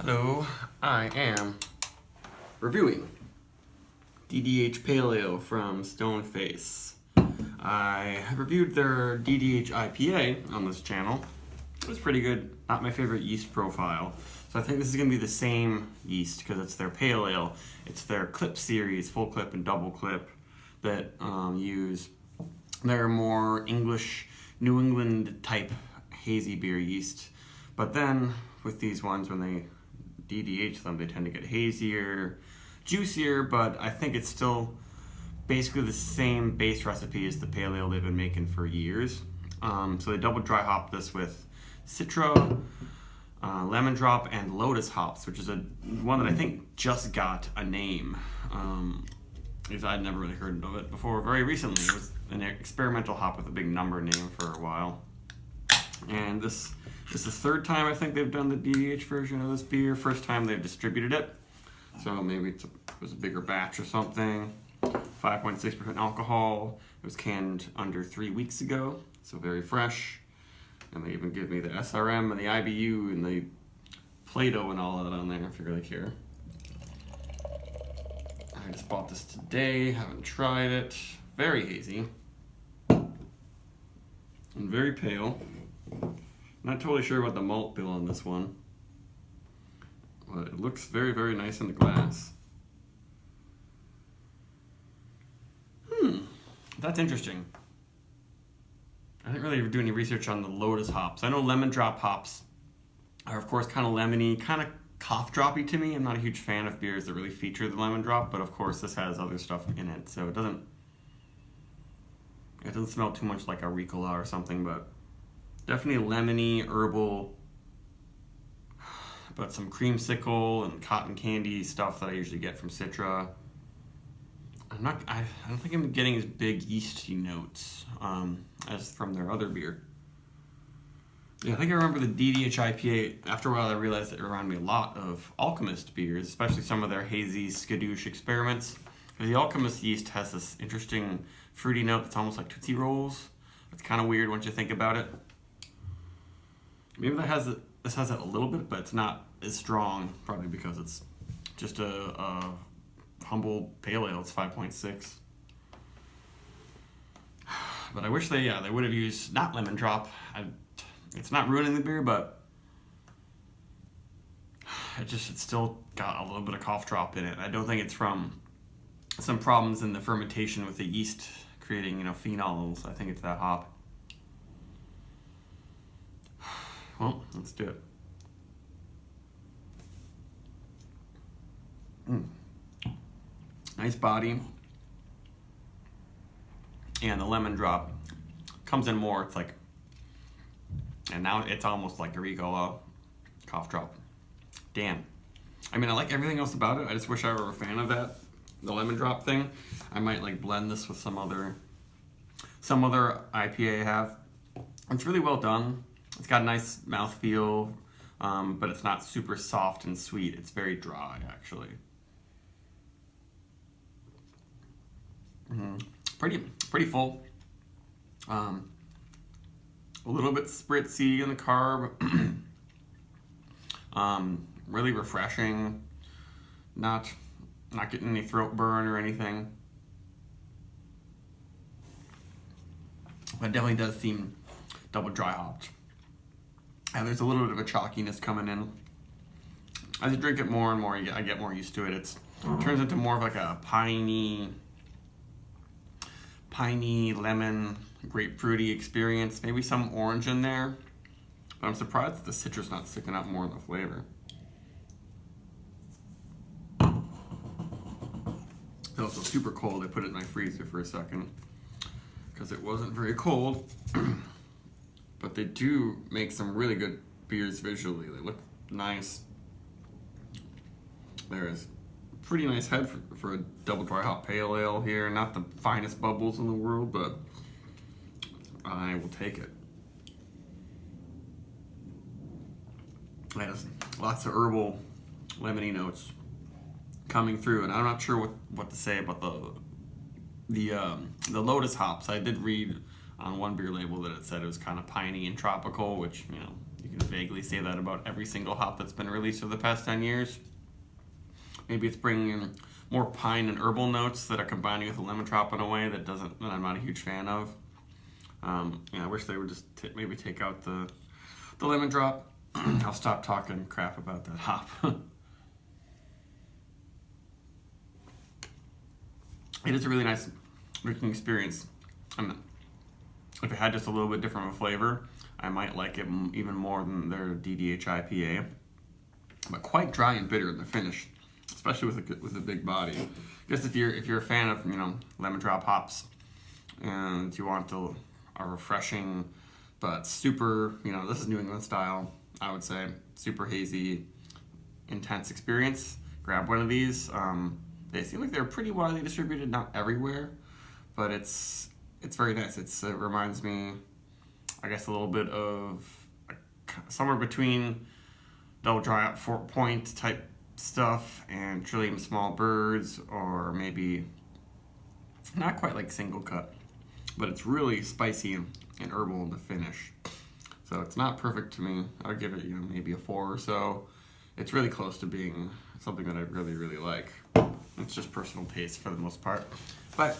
Hello, I am reviewing DDH Pale Ale from Stoneface. I have reviewed their DDH IPA on this channel. It was pretty good, not my favorite yeast profile. So I think this is going to be the same yeast because it's their Pale Ale. It's their clip series, full clip and double clip, that use their more English, New England type hazy beer yeast. But then with these ones, when they DDH them, they tend to get hazier, juicier, but I think it's still basically the same base recipe as the pale ale they've been making for years. So they double dry hop this with Citra, lemon drop, and lotus hops, which is one that I think just got a name. Because I'd never really heard of it before. Very recently, it was an experimental hop with a big number name for a while. And this is the third time I think they've done the DDH version of this beer. First time they've distributed it. So maybe it was a bigger batch or something. 5.6% alcohol. It was canned under 3 weeks ago, so very fresh. And they even give me the SRM and the IBU and the Play-Doh and all of that on there if you really care. I just bought this today, haven't tried it. Very hazy. And very pale. Not totally sure about the malt bill on this one, but it looks very, very nice in the glass. That's interesting. I didn't really do any research on the lotus hops. I know lemon drop hops are, of course, kind of lemony, kind of cough droppy to me. I'm not a huge fan of beers that really feature the lemon drop, but of course this has other stuff in it, so it doesn't smell too much like a Ricola or something, but definitely lemony, herbal, but some creamsicle and cotton candy stuff that I usually get from Citra. I don't think I'm getting as big yeasty notes as from their other beer. Yeah, I think I remember the DDH IPA. After a while, I realized it reminded me a lot of Alchemist beers, especially some of their hazy skadoosh experiments. The Alchemist yeast has this interesting fruity note that's almost like Tootsie Rolls. It's kind of weird once you think about it. Maybe this has it a little bit, but it's not as strong, probably because it's just a humble pale ale. It's 5.6. But I wish they would have used not lemon drop. It's not ruining the beer, but it's still got a little bit of cough drop in it. I don't think it's from some problems in the fermentation with the yeast creating, phenols. I think it's that hop. Well, let's do it. Nice body. And the lemon drop comes in more. It's like, and now it's almost like a Ricola cough drop. Damn. I mean, I like everything else about it. I just wish I were a fan of that, the lemon drop thing. I might like blend this with some other IPA I have. It's really well done. It's got a nice mouthfeel, but it's not super soft and sweet. It's very dry, actually. Pretty full. A little bit spritzy in the carb. Really refreshing. Not getting any throat burn or anything. But it definitely does seem double dry hopped. And there's a little bit of a chalkiness coming in. As you drink it more and more, I get more used to it. It turns into more of like a piney lemon, grapefruity experience. Maybe some orange in there. But I'm surprised that the citrus not sticking out more in the flavor. It's also super cold. I put it in my freezer for a second because it wasn't very cold. But they do make some really good beers visually. They look nice. There's a pretty nice head for a double dry hop pale ale here. Not the finest bubbles in the world, but I will take it. It has lots of herbal, lemony notes coming through, and I'm not sure what to say about the lotus hops. I did read on one beer label that it said it was kind of piney and tropical, which You can vaguely say that about every single hop that's been released over the past 10 years. Maybe it's bringing in more pine and herbal notes that are combining with the lemon drop in a way that I'm not a huge fan of. I wish they would just maybe take out the lemon drop. I'll stop talking crap about that hop. It is a really nice drinking experience. If it had just a little bit different of a flavor, I might like it even more than their DDH IPA. But quite dry and bitter in the finish, especially with a big body. I guess if you're a fan of lemon drop hops and you want a refreshing but super this is New England style, I would say super hazy, intense experience, grab one of these. They seem like they're pretty widely distributed, not everywhere, but it's very nice. It reminds me, I guess, a little bit of somewhere between Double Dry Up Fort Point type stuff and Trillium Small Birds, or maybe not quite like Single Cut, but it's really spicy and herbal in the finish. So it's not perfect to me. I'll give it maybe a 4 or so. It's really close to being something that I really, really like. It's just personal taste for the most part. But